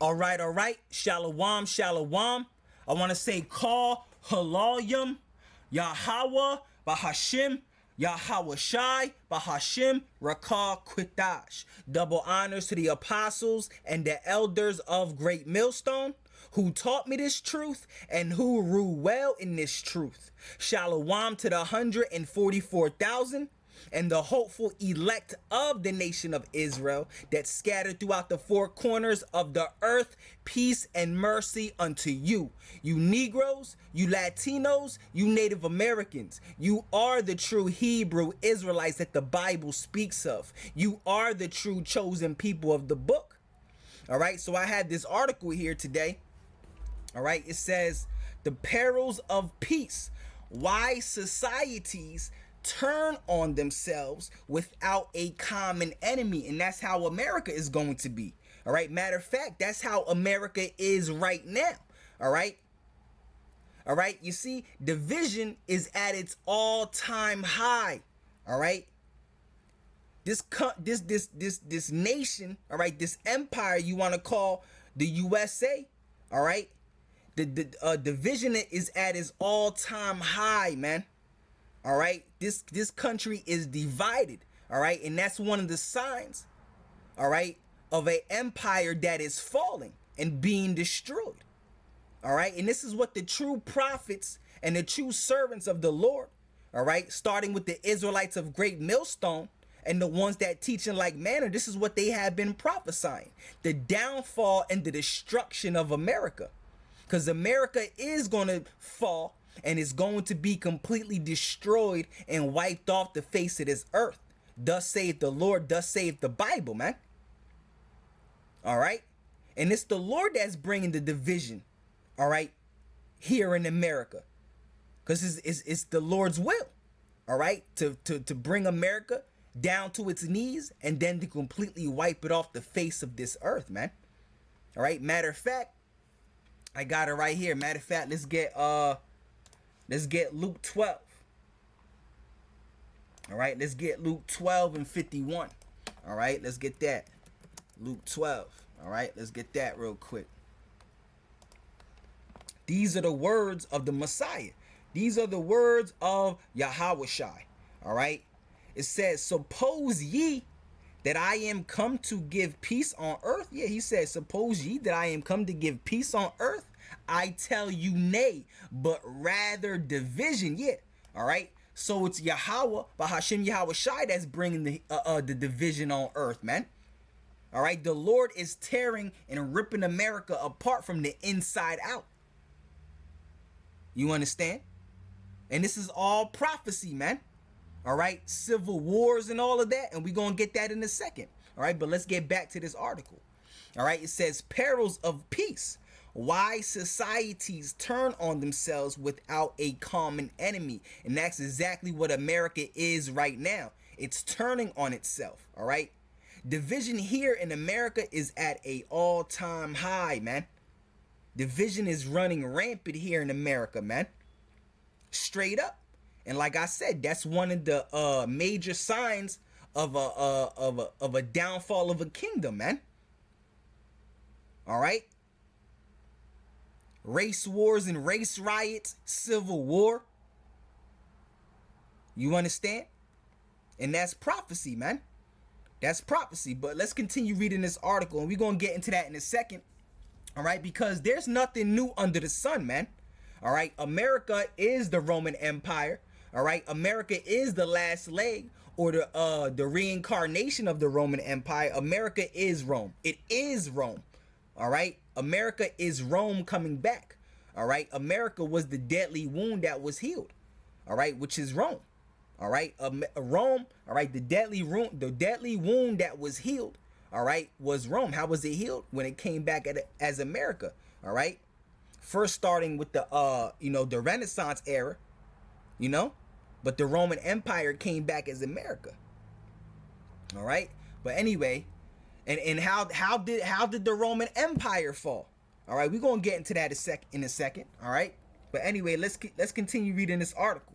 All right. Shalom, shalom. I want to say call halalyum, Yahweh, Bahashim, Yahweh Shai, Bahashim, Rakah Quitash. Double honors to the apostles and the elders of Great Millstone, who taught me this truth and who rule well in this truth. Shalom to the 144,000 and the hopeful elect of the nation of Israel that scattered throughout the four corners of the earth. Peace and mercy unto you. You Negroes, you Latinos, you Native Americans. You are the true Hebrew Israelites that the Bible speaks of. You are the true chosen people of the book. All right, so I had this article here today. All right, it says the perils of peace. Why societies turn on themselves without a common enemy. And that's how America is going to be. All right. Matter of fact, that's how America is right now. All right. All right. You see, division is at its all-time high. All right. This nation, all right, this empire you want to call the USA, all right, the division is at its all-time high, man. All right, this country is divided. All right, and that's one of the signs, all right, of an empire that is falling and being destroyed. All right, and this is what the true prophets and the true servants of the Lord, all right, starting with the Israelites of Great Millstone and the ones that teach in like manner, this is what they have been prophesying: the downfall and the destruction of America, because America is going to fall and is going to be completely destroyed and wiped off the face of this earth. Thus saith the Lord, thus saith the Bible, man. All right. And it's the Lord that's bringing the division, all right, here in America. Because it's the Lord's will, all right, to bring America down to its knees and then to completely wipe it off the face of this earth, man. All right. Matter of fact, I got it right here. Matter of fact, let's get Luke 12. All right, let's get Luke 12 and 51. All right, let's get that. Luke 12. All right, let's get that real quick. These are the words of the Messiah. These are the words of Yahweh Shai. All right, it says, suppose ye that I am come to give peace on earth. Yeah, he said, suppose ye that I am come to give peace on earth. I tell you nay, but rather division. Yeah, all right. So it's Yahweh, Bahashim Yahweh Shai, that's bringing the division on earth, man. All right, the Lord is tearing and ripping America apart from the inside out. You understand? And this is all prophecy, man. All right, civil wars and all of that, and we're gonna get that in a second. All right, but let's get back to this article. All right, it says perils of peace. Why societies turn on themselves without a common enemy. And that's exactly what America is right now. It's turning on itself. All right. Division here in America is at a all-time high, man. Division is running rampant here in America, man. Straight up. And like I said, that's one of the major signs of a downfall of a kingdom, man. All right. Race wars and race riots, civil war. You understand? And that's prophecy, man. That's prophecy. But let's continue reading this article, and we're going to get into that in a second. All right, because there's nothing new under the sun, man. All right, America is the Roman Empire. All right, America is the last leg, or the reincarnation of the Roman Empire. America is Rome. It is Rome. All right, America is Rome coming back. All right, America was the deadly wound that was healed. All right, which is Rome. All right, Rome. All right, the deadly wound that was healed. All right, was Rome. How was it healed? When it came back as America. All right, first starting with the the Renaissance era, but the Roman Empire came back as America. All right, but anyway. And how did the Roman Empire fall? All right, we're gonna get into that in a second. All right, but anyway, let's continue reading this article.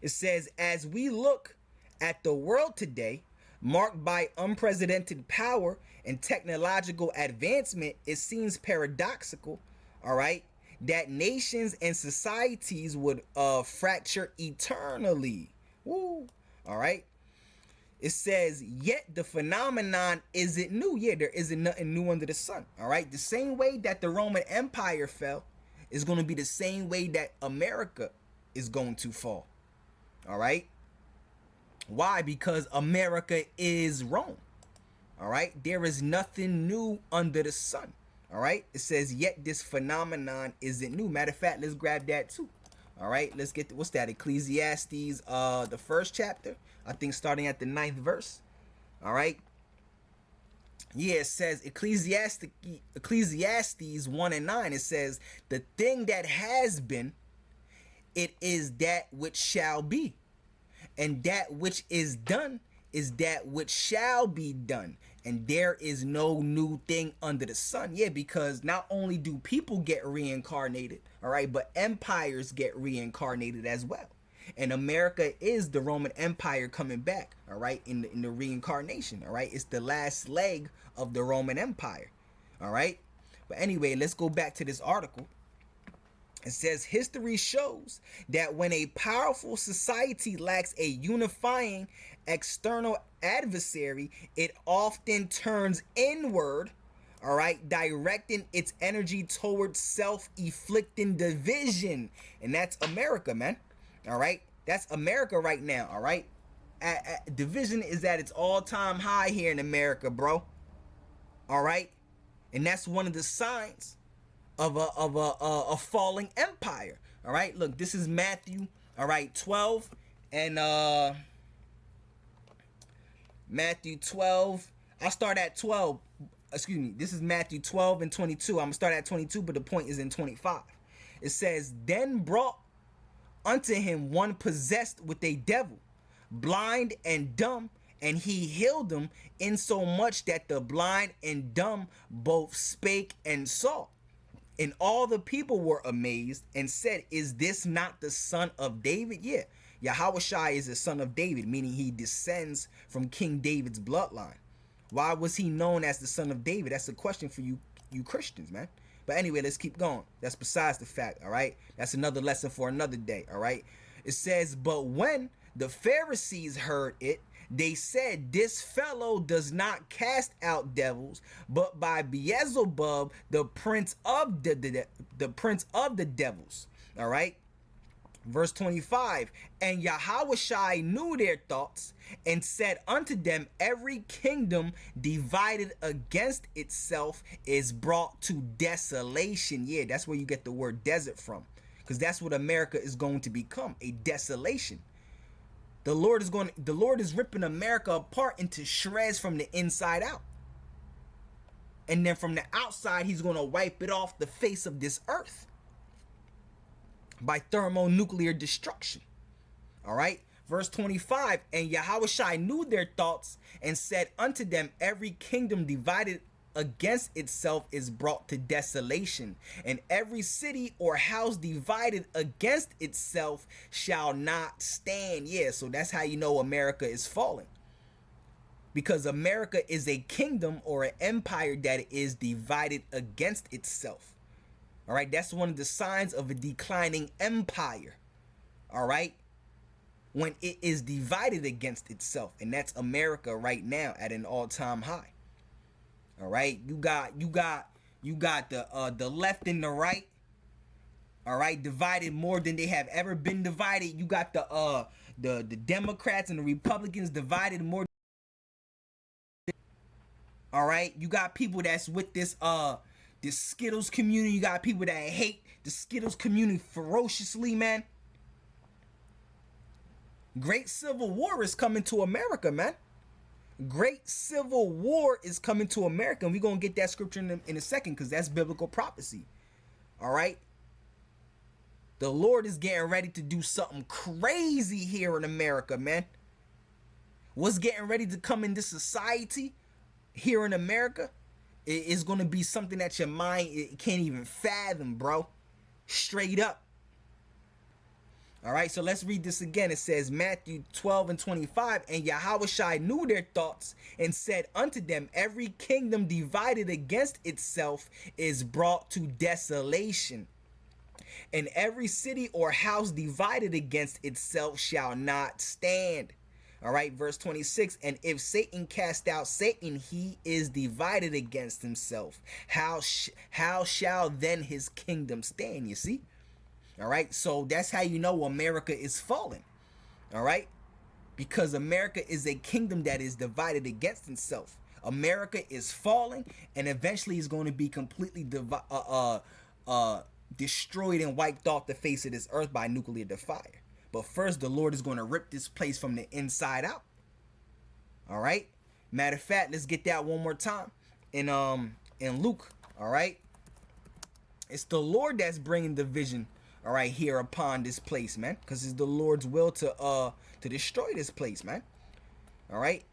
It says, as we look at the world today, marked by unprecedented power and technological advancement, it seems paradoxical, all right, that nations and societies would fracture eternally. Woo. All right. It says, yet the phenomenon isn't new. Yeah, there isn't nothing new under the sun. All right. The same way that the Roman Empire fell is going to be the same way that America is going to fall. All right. Why? Because America is Rome. All right. There is nothing new under the sun. All right. It says, yet this phenomenon isn't new. Matter of fact, let's grab that too. All right. Let's get what's that? Ecclesiastes, the first chapter. I think starting at the 9th verse. All right. Yeah, it says Ecclesiastes 1:9. It says, the thing that has been, it is that which shall be, and that which is done is that which shall be done, and there is no new thing under the sun. Yeah, because not only do people get reincarnated, all right, but empires get reincarnated as well. And America is the Roman Empire coming back, all right, in the reincarnation, all right. It's the last leg of the Roman Empire, all right. But anyway, let's go back to this article. It says, history shows that when a powerful society lacks a unifying external adversary, it often turns inward, all right, directing its energy towards self-inflicting division. And that's America, man. All right, that's America right now. All right, division is at its all-time high here in America, bro. All right, and that's one of the signs of a falling empire. All right, look, this is Matthew. All right, 12 and Matthew 12. I'll start at 12. Excuse me. This is Matthew 12 and 22. I'm gonna start at 22, but the point is in 25. It says, then brought unto him one possessed with a devil, blind and dumb, and he healed him, insomuch that the blind and dumb both spake and saw. And all the people were amazed and said, is this not the son of David? Yeah, Yahushua is the son of David, meaning he descends from King David's bloodline. Why was he known as the son of David? That's a question for you Christians, man. But anyway, let's keep going. That's besides the fact, all right? That's another lesson for another day, all right? It says, but when the Pharisees heard it, they said, this fellow does not cast out devils, but by Beelzebub, the prince of the prince of the devils, all right? Verse 25, and Yahushua knew their thoughts and said unto them, every kingdom divided against itself is brought to desolation. Yeah, that's where you get the word desert from, because that's what America is going to become, a desolation. The Lord is ripping America apart into shreds from the inside out. And then from the outside, he's going to wipe it off the face of this earth by thermonuclear destruction. All right. Verse 25, and Yahushua knew their thoughts and said unto them, every kingdom divided against itself is brought to desolation, and every city or house divided against itself shall not stand. Yeah, so that's how you know America is falling, because America is a kingdom or an empire that is divided against itself. All right, that's one of the signs of a declining empire. All right, when it is divided against itself, and that's America right now at an all-time high. All right, you got the left and the right, all right, divided more than they have ever been divided. You got the Democrats and the Republicans divided more. All right, you got people that's with this Skittles community. You got people that hate the Skittles community ferociously, man. Great civil war is coming to America, man. Great civil war is coming to America, and we're going to get that scripture in a second, because that's biblical prophecy. All right, the Lord is getting ready to do something crazy here in America, man. What's getting ready to come in this society here in America is going to be something that your mind can't even fathom, bro. Straight up. All right, so let's read this again. It says Matthew 12 and 25, and Yahushua knew their thoughts and said unto them, every kingdom divided against itself is brought to desolation, and every city or house divided against itself shall not stand. All right, verse 26, and if Satan cast out Satan, he is divided against himself. How shall then his kingdom stand? You see? All right, so that's how you know America is falling. All right, because America is a kingdom that is divided against itself. America is falling, and eventually is going to be completely destroyed and wiped off the face of this earth by nuclear fire. But first, the Lord is going to rip this place from the inside out. All right. Matter of fact, let's get that one more time in Luke. All right. It's the Lord that's bringing division. All right, here upon this place, man, because it's the Lord's will to destroy this place, man. All right.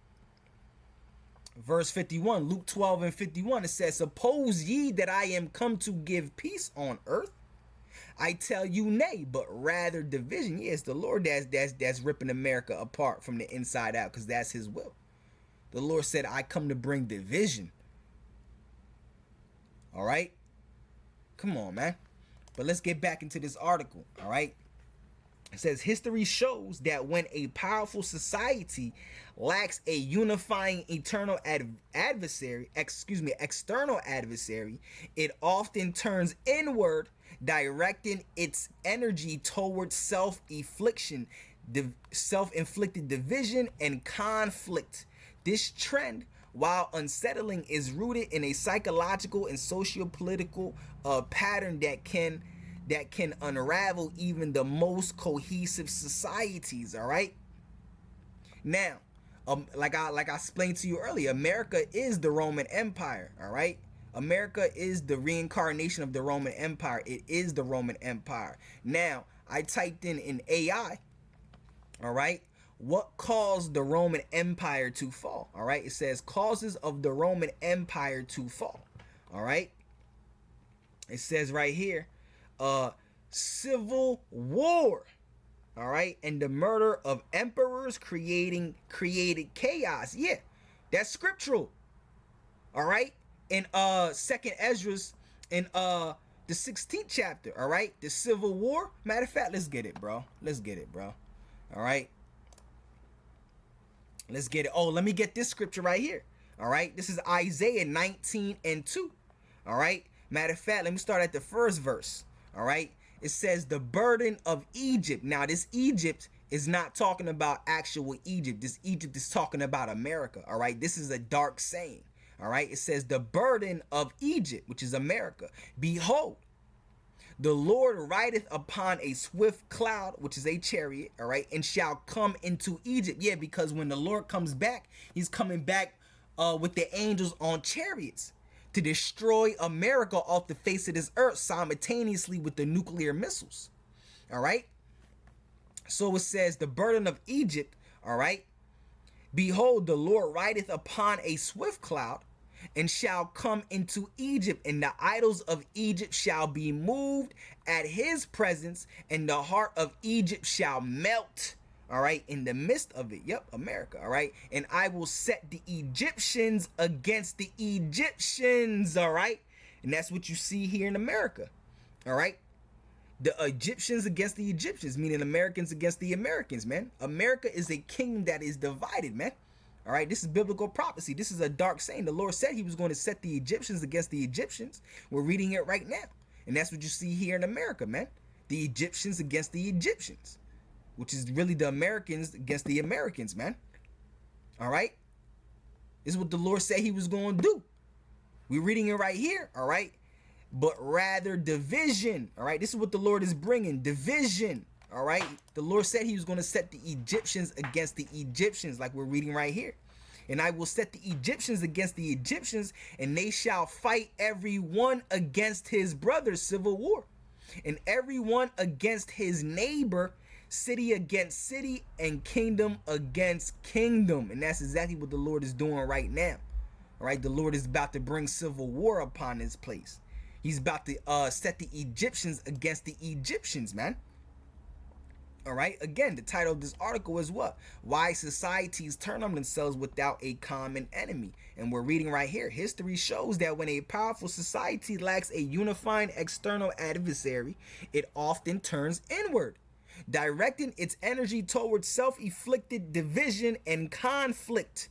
Verse 51, Luke 12 and 51. It says, suppose ye that I am come to give peace on earth? I tell you nay, but rather division. Yes, the Lord that's ripping America apart from the inside out, because that's his will. The Lord said, I come to bring division. All right. Come on, man. But let's get back into this article. All right. It says history shows that when a powerful society lacks a unifying external adversary, it often turns inward, directing its energy towards self-inflicted division and conflict. This trend, while unsettling, is rooted in a psychological and socio-political pattern that can unravel even the most cohesive societies. All right. Now, like I explained to you earlier, America is the Roman Empire. All right. America is the reincarnation of the Roman Empire. It is the Roman Empire. Now, I typed in AI. All right. What caused the Roman Empire to fall? All right. It says causes of the Roman Empire to fall. All right. It says right here, civil war. All right. And the murder of emperors created chaos. Yeah, that's scriptural. All right. In Second Esdras, in the 16th chapter. All right. The civil war. Matter of fact, let's get it, bro. All right. Let's get it. Oh, let me get this scripture right here. All right. This is Isaiah 19 and 2. All right. Matter of fact, let me start at the first verse. All right. It says the burden of Egypt. Now, this Egypt is not talking about actual Egypt. This Egypt is talking about America. All right. This is a dark saying. All right. It says the burden of Egypt, which is America. Behold, the Lord rideth upon a swift cloud, which is a chariot. All right. And shall come into Egypt. Yeah, because when the Lord comes back, he's coming back with the angels on chariots to destroy America off the face of this earth simultaneously with the nuclear missiles. All right. So it says the burden of Egypt. All right. Behold, the Lord rideth upon a swift cloud and shall come into Egypt, and the idols of Egypt shall be moved at his presence, and the heart of Egypt shall melt. All right, in the midst of it. Yep, America. All right, and I will set the Egyptians against the Egyptians. All right, and that's what you see here in America. All right, the Egyptians against the Egyptians, meaning Americans against the Americans, man. America is a kingdom that is divided, man. All right, this is biblical prophecy. This is a dark saying. The Lord said he was going to set the Egyptians against the Egyptians. We're reading it right now, and that's what you see here in America, man. The Egyptians against the Egyptians, which is really the Americans against the Americans, man. All right? This is what the Lord said he was going to do. We're reading it right here, all right? But rather division, all right? This is what the Lord is bringing, division, all right? The Lord said he was going to set the Egyptians against the Egyptians, like we're reading right here. And I will set the Egyptians against the Egyptians, and they shall fight every one against his brother, civil war. And every one against his neighbor, city against city, and kingdom against kingdom. And that's exactly what the Lord is doing right now. All right, the Lord is about to bring civil war upon this place. He's about to set the Egyptians against the Egyptians, man. All right. Again, the title of this article is what? Why societies turn on themselves without a common enemy. And we're reading right here. History shows that when a powerful society lacks a unifying external adversary, it often turns inward, directing its energy towards self-inflicted division and conflict.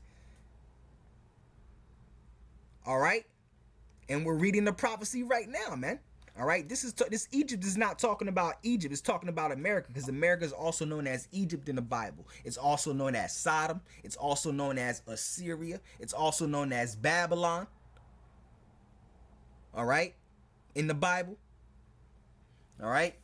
All right. And we're reading the prophecy right now, man. All right, this Egypt is not talking about Egypt. It's talking about America, because America is also known as Egypt in the Bible. It's also known as Sodom. It's also known as Assyria. It's also known as Babylon. All right, in the Bible. All right,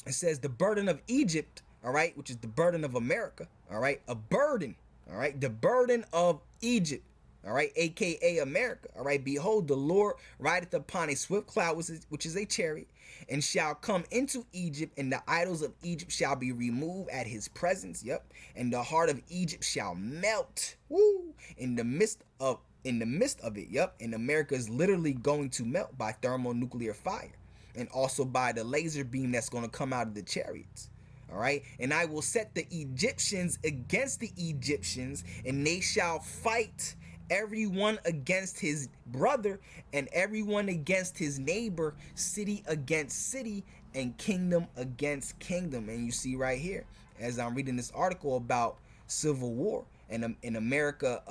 it says the burden of Egypt. All right, which is the burden of America. All right, a burden. All right, the burden of Egypt. All right, aka America. All right, behold, the Lord rideth upon a swift cloud, which is a chariot, and shall come into Egypt, and the idols of Egypt shall be removed at his presence. Yep, and the heart of Egypt shall melt. Woo! In the midst of it. Yep, and America is literally going to melt by thermonuclear fire, and also by the laser beam that's going to come out of the chariots. All right, and I will set the Egyptians against the Egyptians, and they shall fight, everyone against his brother and everyone against his neighbor, city against city, and kingdom against kingdom. And you see right here, as I'm reading this article about civil war and in America,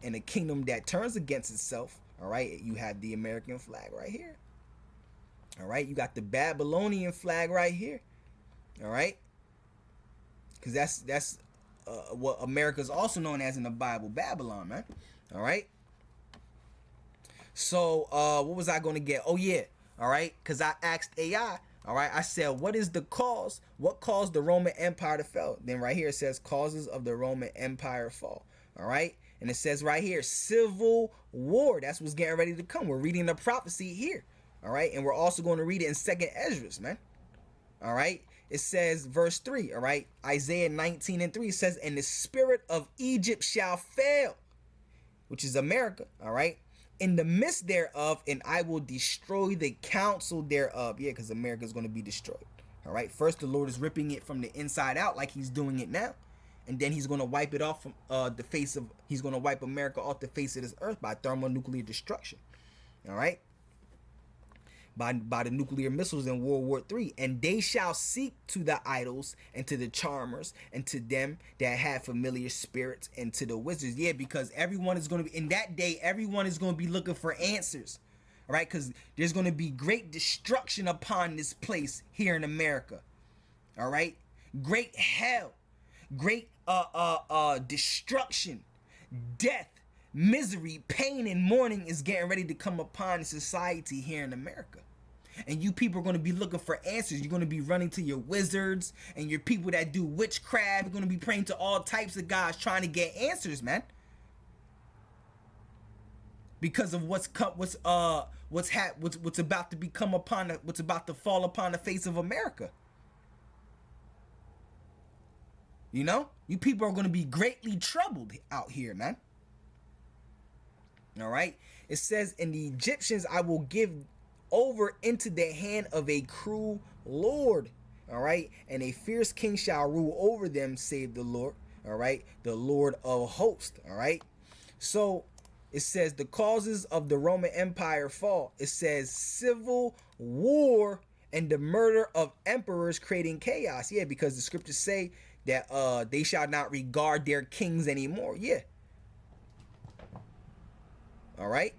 in a kingdom that turns against itself. All right, you have the American flag right here. All right, you got the Babylonian flag right here. All right, because that's what America is also known as in the Bible, Babylon, man. All right. So what was I going to get? Oh, yeah. All right. Because I asked AI. All right. I said, what is the cause? What caused the Roman Empire to fall? Then right here it says causes of the Roman Empire fall. All right. And it says right here, civil war. That's what's getting ready to come. We're reading the prophecy here. All right. And we're also going to read it in 2nd Esdras, man. All right. It says verse 3. All right. Isaiah 19:3 says, and the spirit of Egypt shall fail, which is America, all right, in the midst thereof, and I will destroy the counsel thereof. Yeah, because America is going to be destroyed. All right, first the Lord is ripping it from the inside out like he's doing it now, and then he's going to wipe it off from he's going to wipe America off the face of this earth by thermonuclear destruction. All right, by the nuclear missiles in World War III. And they shall seek to the idols and to the charmers and to them that have familiar spirits and to the wizards. Yeah, because everyone is going to be, in that day, everyone is going to be looking for answers. All right, because there's going to be great destruction upon this place here in America. All right, great hell, great destruction, death, misery, pain, and mourning is getting ready to come upon society here in America. And you people are going to be looking for answers. You're going to be running to your wizards and your people that do witchcraft. You're going to be praying to all types of gods trying to get answers, man. Because of what's about to become what's about to fall upon the face of America. You know, you people are going to be greatly troubled out here, man. All right. It says, in the Egyptians I will give over into the hand of a cruel Lord. All right. And a fierce king shall rule over them, save the Lord. All right. The Lord of hosts. All right. So it says the causes of the Roman Empire fall. It says civil war and the murder of emperors, creating chaos. Yeah, because the scriptures say that they shall not regard their kings anymore. Yeah. All right.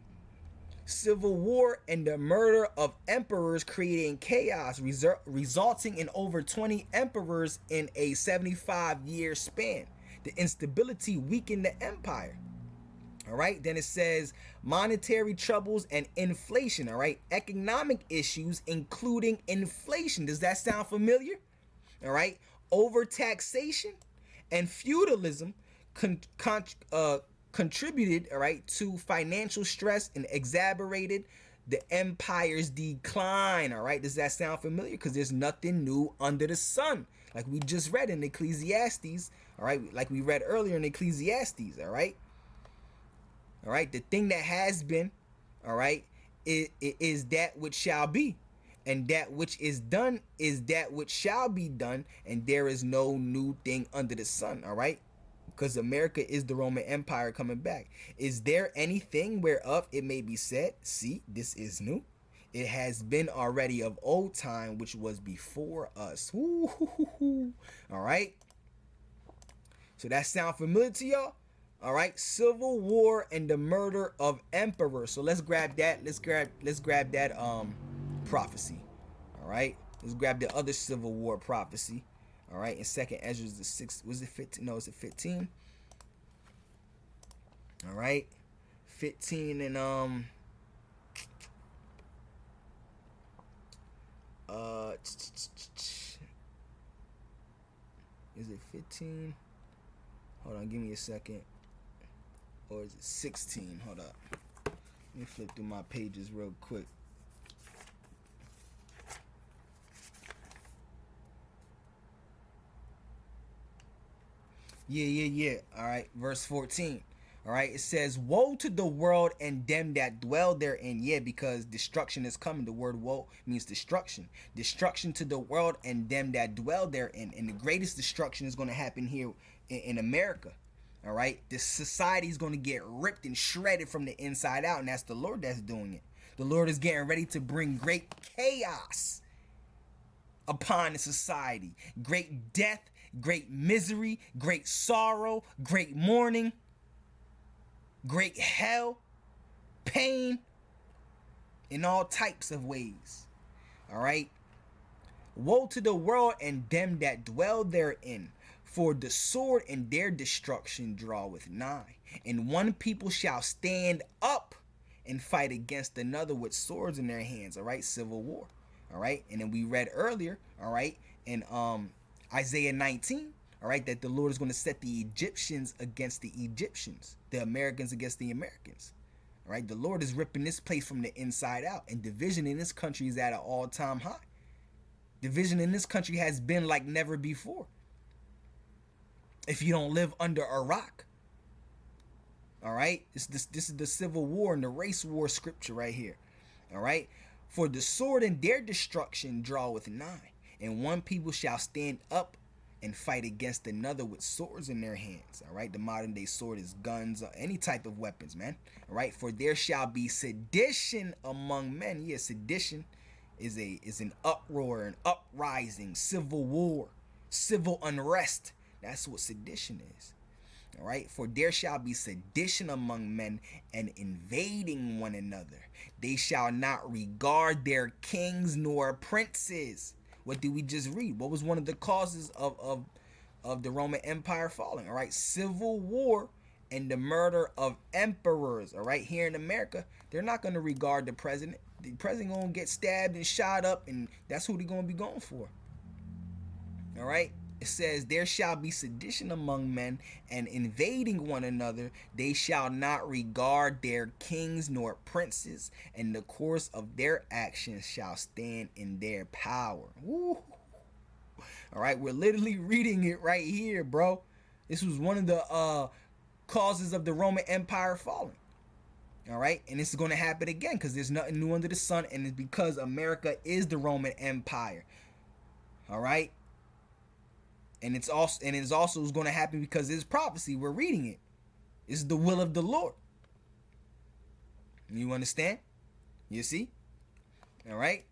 Civil war and the murder of emperors, creating chaos, resulting in over 20 emperors in a 75-year span. The instability weakened the empire. All right. Then it says monetary troubles and inflation. All right. Economic issues, including inflation. Does that sound familiar? All right. Overtaxation and feudalism contributed, all right, to financial stress and exacerbated the empire's decline. All right. Does that sound familiar? Because there's nothing new under the sun, like we just read in Ecclesiastes. All right. Like we read earlier in Ecclesiastes. All right. All right. The thing that has been, all right, it is that which shall be. And that which is done is that which shall be done, and there is no new thing under the sun. All right, because America is the Roman Empire coming back. Is there anything whereof it may be said, see, this is new? It has been already of old time, which was before us. All right. So that sound familiar to y'all? All right. Civil war and the murder of emperors. So let's grab that. Let's grab that prophecy. All right. Let's grab the other civil war prophecy. All right. In Second Ezra, the 6th. Was it 15? No, is it 15? All right. 15 and is it 15? Hold on, give me a second. Or is it 16? Hold up. Let me flip through my pages real quick. Yeah. All right, verse 14. All right, it says, woe to the world and them that dwell therein. Yeah, because destruction is coming. The word woe means destruction. Destruction to the world and them that dwell therein. And the greatest destruction is going to happen here in America. All right, this society is going to get ripped and shredded from the inside out. And that's the Lord that's doing it. The Lord is getting ready to bring great chaos upon the society. Great death, great misery, great sorrow, great mourning, great hell, pain, in all types of ways. All right. Woe to the world and them that dwell therein, for the sword and their destruction draweth nigh. And one people shall stand up and fight against another with swords in their hands. All right. Civil war. All right. And then we read earlier, all right, in Isaiah 19, all right, that the Lord is going to set the Egyptians against the Egyptians, the Americans against the Americans. All right, the Lord is ripping this place from the inside out, and division in this country is at an all-time high. Division in this country has been like never before. If you don't live under a rock. All right, this is the Civil War and the race war scripture right here. All right, for the sword and their destruction draweth nigh, and one people shall stand up and fight against another with swords in their hands. All right, the modern day sword is guns or any type of weapons, man. All right, for there shall be sedition among men. Yeah, sedition is an uproar, an uprising, civil war, civil unrest. That's what sedition is. All right, for there shall be sedition among men, and invading one another. They shall not regard their kings nor princes. What did we just read? What was one of the causes of the Roman Empire falling? All right, civil war and the murder of emperors. All right, here in America, they're not going to regard the president. The president going to get stabbed and shot up, and that's who they're going to be going for. All right, it says, there shall be sedition among men, and invading one another. They shall not regard their kings nor princes, and the course of their actions shall stand in their power. Woo. All right, we're literally reading it right here, bro. This was one of the causes of the Roman Empire falling. All right, and this is going to happen again because there's nothing new under the sun, and it's because America is the Roman Empire. All right. And it's also going to happen because it's prophecy. We're reading it. It's the will of the Lord. You understand? You see? All right.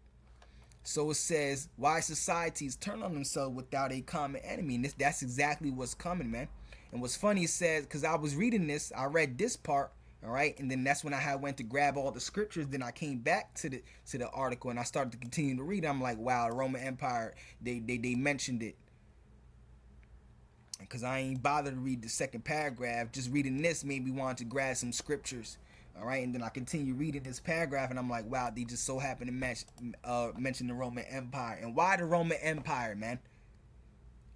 So it says, why societies turn on themselves without a common enemy. And that's exactly what's coming, man. And what's funny, it says, because I was reading this, I read this part, all right, and then that's when I went to grab all the scriptures. Then I came back to the article and I started to continue to read. I'm like, wow, the Roman Empire, they mentioned it. Because I ain't bothered to read the second paragraph. Just reading this made me want to grab some scriptures. All right, and then I continue reading this paragraph, and I'm like, wow, they just so happen to mention the Roman Empire. And why the Roman Empire, man?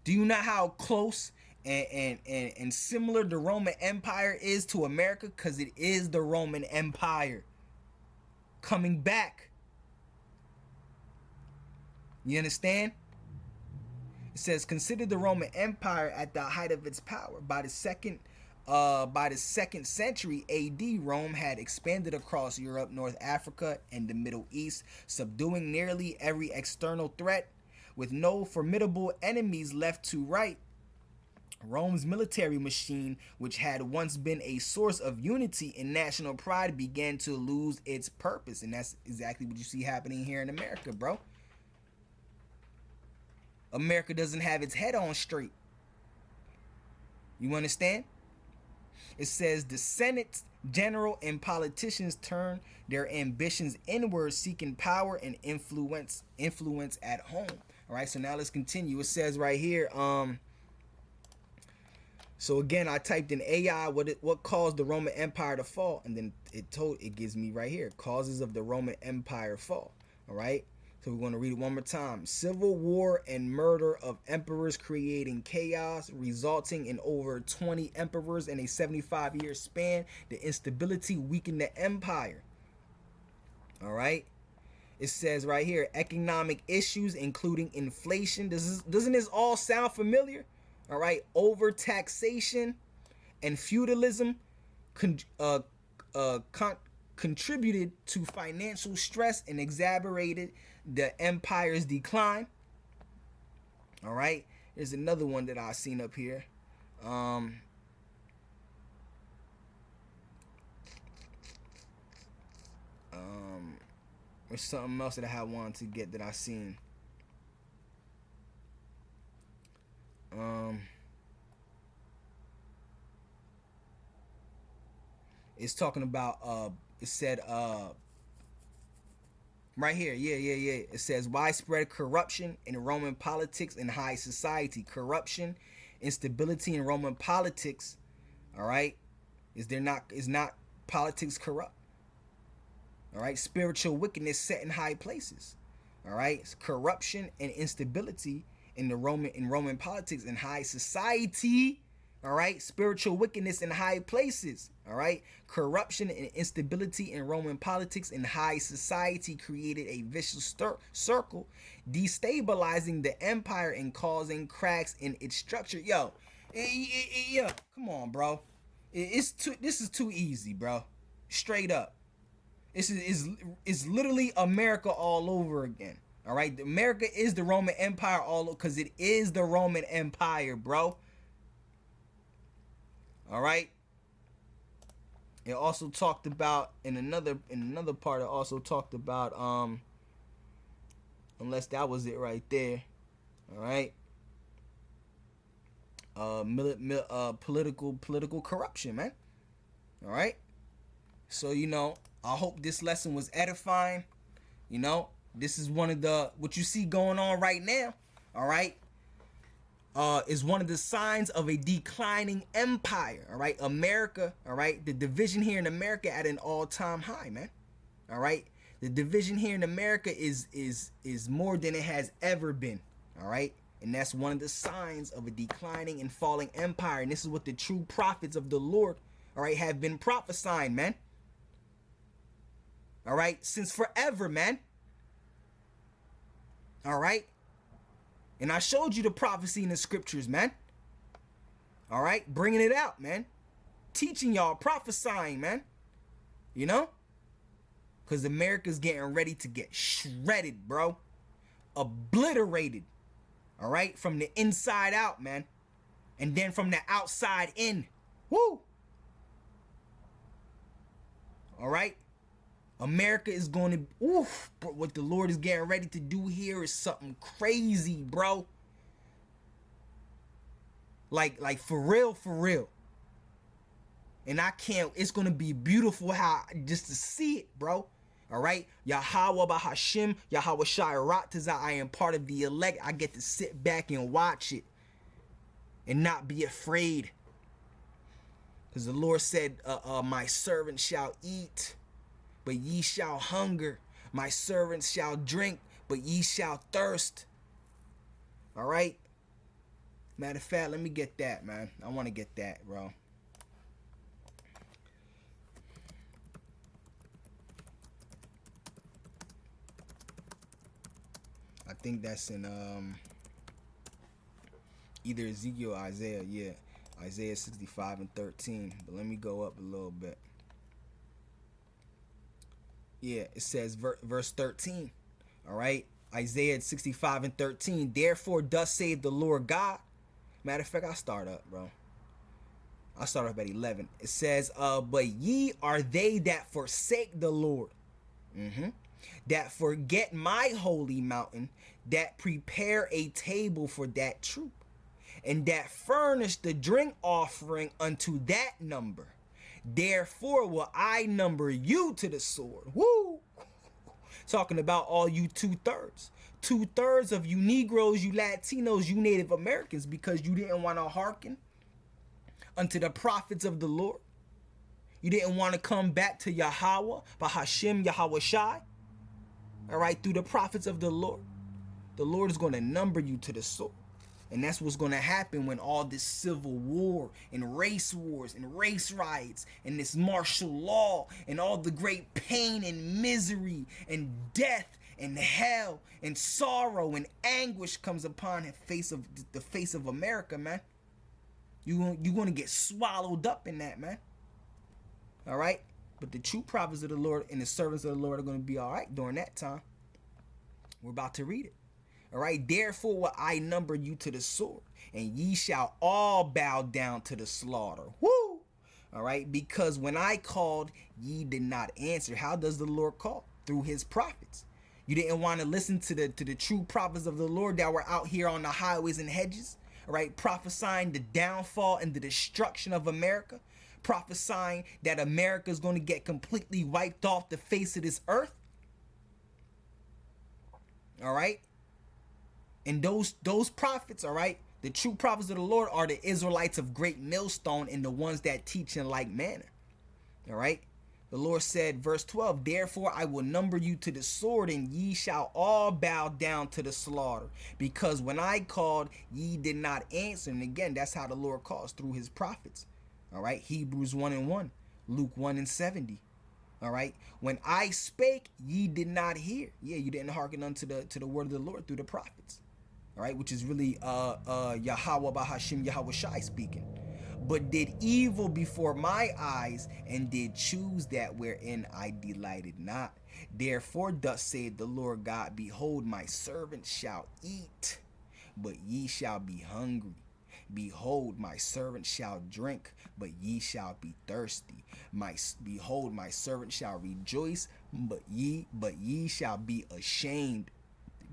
Do you know how close and similar the Roman Empire is to America? Because it is the Roman Empire coming back. You understand? It says, consider the Roman Empire at the height of its power. By the second By the 2nd century AD, Rome had expanded across Europe, North Africa, and the Middle East, subduing nearly every external threat. With no formidable enemies left to right, Rome's military machine, which had once been a source of unity and national pride, began to lose its purpose. And that's exactly what you see happening here in America, bro. America doesn't have its head on straight. You understand? It says the Senate, general, and politicians turn their ambitions inward, seeking power and influence at home. All right, so now let's continue. It says right here, so again, I typed in AI, what caused the Roman Empire to fall, and then it gives me right here, causes of the Roman Empire fall. All right, so we're going to read it one more time. Civil war and murder of emperors, creating chaos, resulting in over 20 emperors in a 75-year span. The instability weakened the empire. All right. It says right here, economic issues, including inflation. Doesn't this all sound familiar? All right. Overtaxation and feudalism contributed to financial stress and exacerbated the empire's decline. All right. There's another one that I've seen up here. There's something else that I had wanted to get that I seen. It's talking about it said right here, yeah. It says widespread corruption in Roman politics and high society. Corruption, instability in Roman politics. All right, is not politics corrupt? All right, spiritual wickedness set in high places. All right, it's corruption and instability in Roman politics and high society. All right, spiritual wickedness in high places. All right, corruption and instability in Roman politics and high society created a vicious circle, destabilizing the empire and causing cracks in its structure. Yo, come on, bro. This is too easy, bro. Straight up. This is literally America all over again. All right, America is the Roman Empire all over, because it is the Roman Empire, bro. All right. It also talked about in another part. It also talked about unless that was it right there. All right. Political corruption, man. All right. So I hope this lesson was edifying. This is one of what you see going on right now. All right. Is one of the signs of a declining empire. All right. America. All right. The division here in America at an all-time high, man. All right. The division here in America is more than it has ever been. All right. And that's one of the signs of a declining and falling empire. And this is what the true prophets of the Lord, all right, have been prophesying, man. All right, since forever, man. All right. And I showed you the prophecy in the scriptures, man. All right, bringing it out, man. Teaching y'all, prophesying, man. Because America's getting ready to get shredded, bro. Obliterated. All right, from the inside out, man. And then from the outside in. Woo! All right. America is going to, what the Lord is getting ready to do here is something crazy, bro. Like for real. And it's going to be beautiful just to see it, bro. All right. Yahweh Bahashim, Yahweh Shairat, I am part of the elect. I get to sit back and watch it and not be afraid. Because the Lord said, my servant shall eat, but ye shall hunger. My servants shall drink, but ye shall thirst. All right? Matter of fact, let me get that, man. I want to get that, bro. I think that's in either Ezekiel or Isaiah, yeah. Isaiah 65 and 13. But let me go up a little bit. Yeah, it says verse 13. All right. Isaiah 65 and 13. Therefore, thus save the Lord God. Matter of fact, I'll start up, bro. I'll start off at 11. It says, but ye are they that forsake the Lord, that forget my holy mountain, that prepare a table for that troop, and that furnish the drink offering unto that number. Therefore will I number you to the sword. Woo! Talking about all you 2/3. 2/3 of you Negroes, you Latinos, you Native Americans, because you didn't want to hearken unto the prophets of the Lord. You didn't want to come back to Yahweh, Bahashim, Yahweh Shai. All right, through the prophets of the Lord. The Lord is going to number you to the sword. And that's what's going to happen when all this civil war and race wars and race riots and this martial law and all the great pain and misery and death and hell and sorrow and anguish comes upon the face of America, man. You're going to get swallowed up in that, man. All right? But the true prophets of the Lord and the servants of the Lord are going to be all right during that time. We're about to read it. All right, therefore will I number you to the sword, and ye shall all bow down to the slaughter. Woo! All right, because when I called, ye did not answer. How does the Lord call? Through his prophets. You didn't want to listen to the true prophets of the Lord that were out here on the highways and hedges, all right, prophesying the downfall and the destruction of America, prophesying that America is going to get completely wiped off the face of this earth. All right. And those prophets, all right, the true prophets of the Lord are the Israelites of great millstone and the ones that teach in like manner. All right. The Lord said, verse 12, therefore I will number you to the sword, and ye shall all bow down to the slaughter. Because when I called, ye did not answer. And again, that's how the Lord calls, through his prophets. All right. Hebrews 1 and 1, Luke 1 and 70. All right. When I spake, ye did not hear. Yeah, you didn't hearken unto the word of the Lord through the prophets. All right, which is really Yahweh Bahashim Yahweh Shai speaking. But did evil before my eyes, and did choose that wherein I delighted not. Therefore thus saith the Lord God, behold, my servant shall eat, but ye shall be hungry. Behold, my servant shall drink, but ye shall be thirsty. Behold, my servant shall rejoice, but ye shall be ashamed.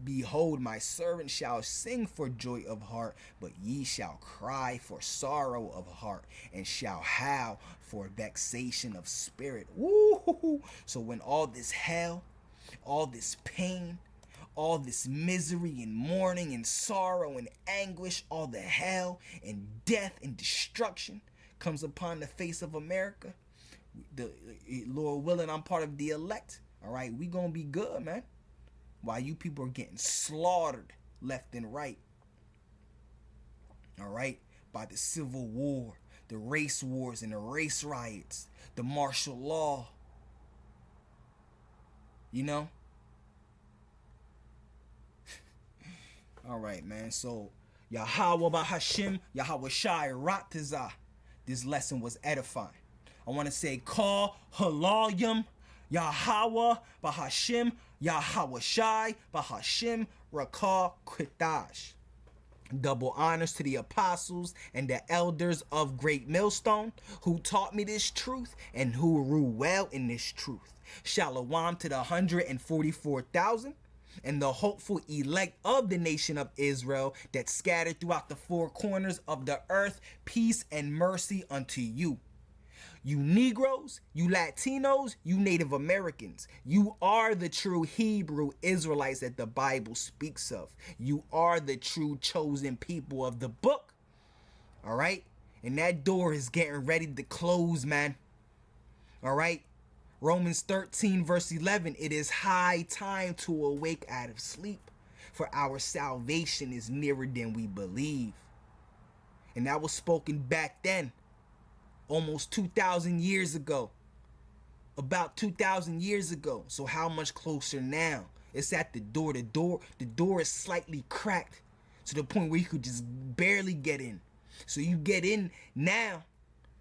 Behold, my servant shall sing for joy of heart, but ye shall cry for sorrow of heart, and shall howl for vexation of spirit. Woo! So when all this hell, all this pain, all this misery and mourning and sorrow and anguish, all the hell and death and destruction comes upon the face of America, the Lord willing, I'm part of the elect. All right, we gonna be good, man. While you people are getting slaughtered left and right. All right, by the civil war, the race wars and the race riots, the martial law. You know? All right, man. So, Yahweh Bahashim, Yahweh Shai Ratizah. This lesson was edifying. I want to say, call Halalyum, Yahweh Bahashim, Yahweh Shai Bahashim Rakah Kritash. Double honors to the apostles and the elders of Great Millstone who taught me this truth and who rule well in this truth. Shalom to the 144,000 and the hopeful elect of the nation of Israel that scattered throughout the four corners of the earth. Peace and mercy unto you. You Negroes, you Latinos, you Native Americans, you are the true Hebrew Israelites that the Bible speaks of. You are the true chosen people of the book. All right? And that door is getting ready to close, man. All right? Romans 13 verse 11, it is high time to awake out of sleep, for our salvation is nearer than we believe. And that was spoken back then. Almost 2,000 years ago. About 2,000 years ago. So how much closer now? It's at the door. The door is slightly cracked to the point where you could just barely get in. So you get in now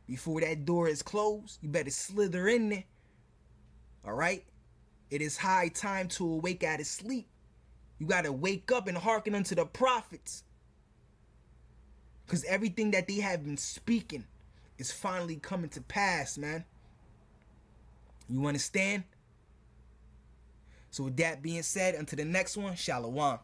before that door is closed. You better slither in there. All right? It is high time to awake out of sleep. You got to wake up and hearken unto the prophets. Because everything that they have been speaking is finally coming to pass, man. You understand? So with that being said, until the next one, Shalom.